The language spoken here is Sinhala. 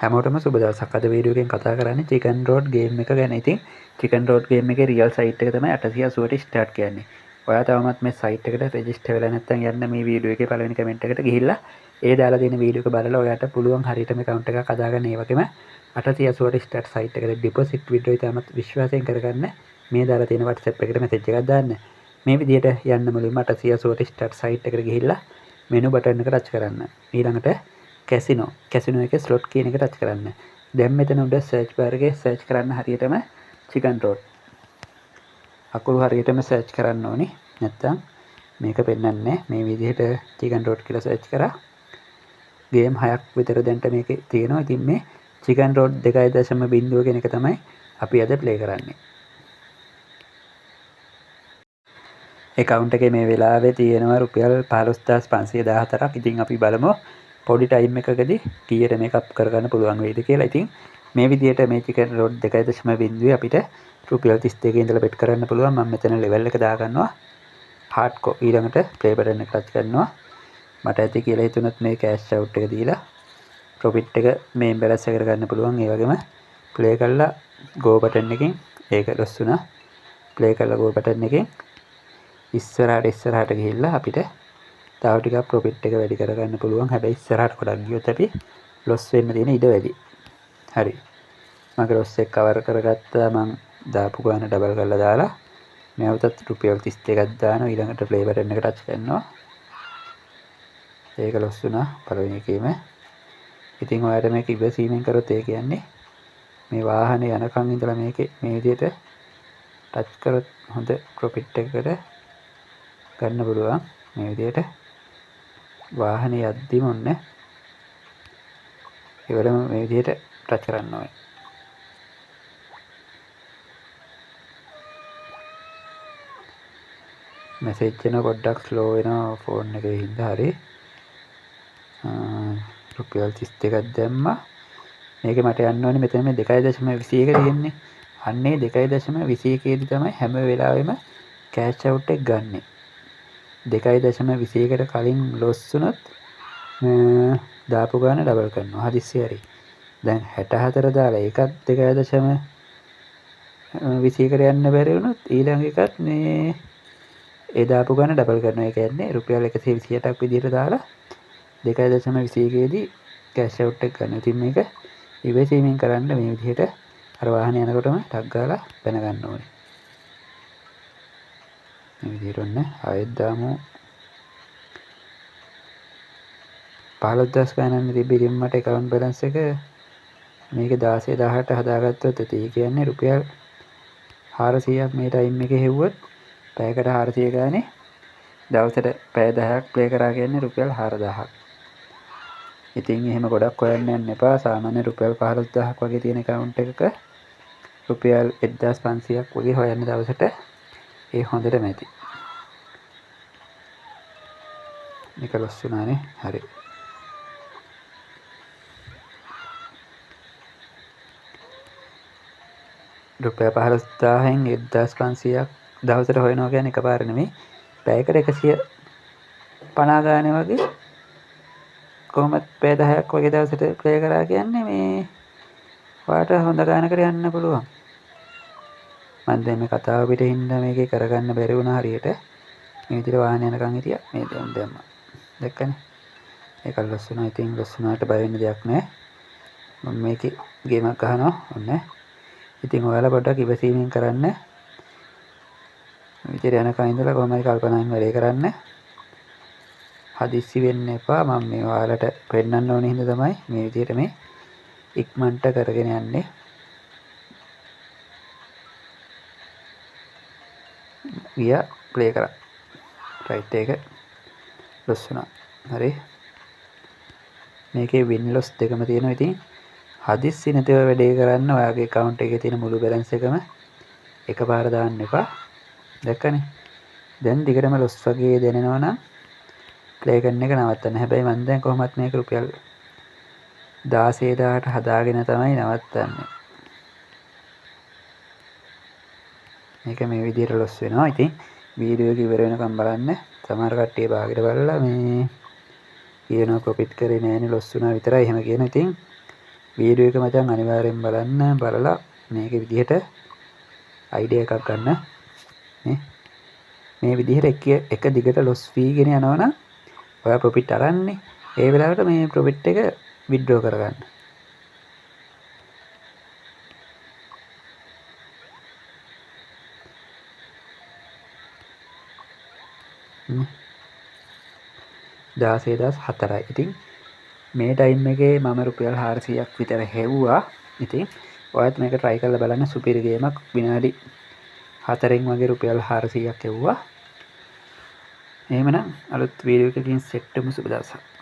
හැමෝටම සුබ දවසක්. අද වීඩියෝ එකෙන් කතා කරන්නේ චිකන් රෝඩ් ගේම් එක ගැන. ඉතින් චිකන් රෝඩ් ගේම් එකේ රියල් සයිට් එක තමයි 880ට ස්ටාර්ට් කියන්නේ. ඔයා තවමත් මේ සයිට් එකට රෙජිස්ටර් වෙලා නැත්නම් යන්න මේ වීඩියෝ එකේ පළවෙනි කමෙන්ට් එකට ගිහිල්ලා ඒ දාලා තියෙන වීඩියෝ එක බලලා ඔයාට පුළුවන් හරියට මේ account එකක් හදාගන්න. ඒ වගේම 880ට ස්ටාර්ට් සයිට් එකට ඩිපොසිට් විඩ්‍රෝ ඉතාමත් විශ්වාසයෙන් කරගන්න. මේ දාලා තියෙන WhatsApp එකට මැසේජ් එකක් දාන්න. මේ විදිහට යන්න මුලින්ම 880ට ස්ටාර්ට් සයිට් එකට ගිහිල්ලා මෙනු බටන් එක ටච් කරන්න. ඊළඟට කැසිනෝ එකේ ස්ලොට් කියන එක ටච් කරන්න. දැන් මෙතන උඩ සර්ච් බාර් එකේ සර්ච් කරන්න හරියටම චිකන් රෝඩ් අකුරු හරියටම සර්ච් කරන්න ඕනි. නැත්තම් මේක පෙන්වන්නේ මේ විදිහට චිකන් රෝඩ් කියලා සර්ච් කරා ගේම් 6ක් විතර දැන්ට මේකේ තියෙනවා. ඉතින් මේ චිකන් රෝඩ් 2.0 කියන එක තමයි අපි අද ප්ලේ කරන්නේ. account එකේ මේ වෙලාවේ තියෙනවා රුපියල් 15514ක්. ඉතින් අපි බලමු පොඩි ටයිම් එකකදී කීයට මේක අප් කරගන්න පුළුවන් වෙයිද කියලා. ඉතින් මේ විදිහට මේ චිකන් රෝඩ් 2.0 අපිට රුපියල් 32 ඉඳලා බෙට් කරන්න පුළුවන්. මම මෙතන ලෙවල් එක දාගන්නවා හાર્ඩ්කෝර්. ඊළඟට ප්ලේ බටන් එක ටච් කරනවා. මට ඇති කියලා හිතුනොත් මේ කෑෂ් අවුට් එක දීලා ප්‍රොෆිට් එක මේ බැලන්ස් එකට ගන්න පුළුවන්. ඒ වගේම ප්ලේ කරලා ගෝ බටන් එකෙන් ඒක ලොස් වුණා. ප්ලේ කරලා ගෝ බටන් එකෙන් ඉස්සරහට ගිහිල්ලා අපිට තව ටිකක් ප්‍රොෆිට් එක වැඩි කරගන්න පුළුවන්. හැබැයි ඉස්සරහට ගොඩක් ගියොත් අපි ලොස් වෙන්න තියෙන ඉඩ වැඩි. හරි. මගේ ලොස් එක කවර් කරගත්තා. මම දාපු ගාන ඩබල් කරලා දාලා නැවතත් රුපියල් 32ක් දානවා. ඊළඟට ප්ලේ බටන් එක ටච් කරනවා. ඒක ලොස් වුණා පළවෙනි එකේම. ඉතින් ඔයාලට මේක ඉවසීමෙන් කරොත් ඒ කියන්නේ මේ වාහනේ යනකම් ඉඳලා මේකේ මේ විදිහට ටච් කරොත් හොඳ ප්‍රොෆිට් එකකට ගන්න පුළුවන්. මේ විදිහට වාහනේ යද්දිම ඔන්න ඉවරම මේ විදිහට ටච් කරන්න ඕනේ. මැසේජ් එක පොඩ්ඩක් ස්ලෝ වෙනවා ෆෝන් එකේ හින්දා. හරි. රුපියල් 32ක් දැම්මා. මේක මට යන්න ඕනේ මෙතන මේ 2.21 තියෙන්නේ. අන්නේ 2.21 දී තමයි හැම වෙලාවෙම කෑෂ් අවුට් එක ගන්නෙ. 2.21කට කලින් ලොස් වුණොත් දාපු ගාන ඩබල් කරනවා. හදිස්සි හරි. දැන් 64 දාලා ඒකත් 2.21කට යන්න බැරි වුණොත් ඊළඟ එකත් මේ ඒ දාපු ගාන ඩබල් කරනවා. ඒ කියන්නේ රුපියල් 128ක් විදිහට දාලා 2.21 දී කෑෂ් අවුට් එක ගන්න. ඉතින් මේක ඉවසීමෙන් කරන්න මේ විදිහට අර වාහනේ යනකොටම ටක් ගාලා පැන ගන්න ඕනේ. මේ විදිහට ඔන්න ආයෙත් දාමු 15000 ගණන් තිබ්බ. මට account balance එක මේක 16 18 හදාගත්තොත් ඒ කියන්නේ රුපියල් 400ක් මේ ටයිම් එකේ හෙව්වොත් පැයකට 400 ගානේ දවසට පැය 10ක් ප්ලේ කරා කියන්නේ රුපියල් 4000ක්. ඉතින් එහෙම ගොඩක් හොයන්න යන්න එපා. සාමාන්‍ය රුපියල් 15000ක් වගේ තියෙන account එකක රුපියල් 1500ක් වගේ හොයන්න දවසට ඒ හොඳටම ඇති. මේක ලොස් වුණානේ. හරි. රුපියල් 15000න් 1500ක් දවසට හොයනවා කියන්නේ එකපාර නෙමෙයි. පැයකට 150 ගානේ වගේ කොහොමද පැය 10ක් වගේ දවසට ප්ලේ කරා කියන්නේ මේ ඔයාට හොඳ ගානකට යන්න පුළුවන්. මම දැන් මේ කතාව පිටින් හින්දා මේකේ කරගන්න බැරි වුණා හරියට. මේ විදිහට වාහන යනකම් හිටියා. මේ දැම්මා. දැක්කනේ. ඒක ලොස් වුණා. ඉතින් ලොස් වුණාට බය වෙන්න දෙයක් නැහැ. මම මේකේ ගේමක් ගහනවා. ඔන්න. ඉතින් ඔයාලා පොඩ්ඩක් ඉවසීමෙන් කරන්න. මේ විදිහට යනකම් ඉඳලා කොහොමයි කල්පනාවෙන් වැඩේ කරන්න. හදිස්සි වෙන්න එපා. මම මේ ඔයාලට පෙන්නන්න ඕනේ හින්දා තමයි මේ විදිහට මේ ඉක්මනට කරගෙන යන්නේ. ගියා ප්ලේ කරා. රයිට් එක ලොස් වුණා. හරි. මේකේ වින් ලොස් දෙකම තියෙනවා. ඉතින් හදිස්සි නැතිව වැඩේ කරන්න. ඔයාගේ account එකේ තියෙන මුළු balance එකම එකපාර දාන්න එපා. දැක්කනේ. දැන් දිගටම ලොස් වගේ දැනෙනවා නම් ප්ලේ කරන එක නවත්තන්න. හැබැයි මම දැන් කොහොමත් මේක රුපියල් 16000ට හදාගෙන තමයි නවත්තන්නේ. මේක මේ විදිහට ලොස් වෙනවා. ඉතින් වීඩියෝ එක ඉවර වෙනකම් බලන්න. සමහර කට්ටිය භාගයට බලලා මේ කියනවා ප්‍රොෆිට් කරේ නෑනේ ලොස් වුණා විතරයි එහෙම කියන. ඉතින් වීඩියෝ එක මචං අනිවාර්යෙන් බලන්න. බලලා මේක විදිහට අයිඩියා එකක් ගන්න. මේ විදිහට එක දිගට ලොස් වීගෙන යනවනම් ඔයා ප්‍රොෆිට් අරන්නේ. ඒ වෙලාවට මේ ප්‍රොෆිට් එක විත්ඩ්‍රෝ කරගන්න. දාසේදස් 4යි. ඉතින් මේ ටයිම් එකේ මම රුපියල් 400ක් විතර හෙව්වා. ඉතින් ඔයත් මේක try කරලා බලන්න. සුපිරි ගේමක්. විනාඩි 4න් වගේ රුපියල් 400ක් හෙව්වා. එහෙමනම් අලුත් වීඩියෝ එකකින් සෙට් වෙමු. සුබ දවසක්.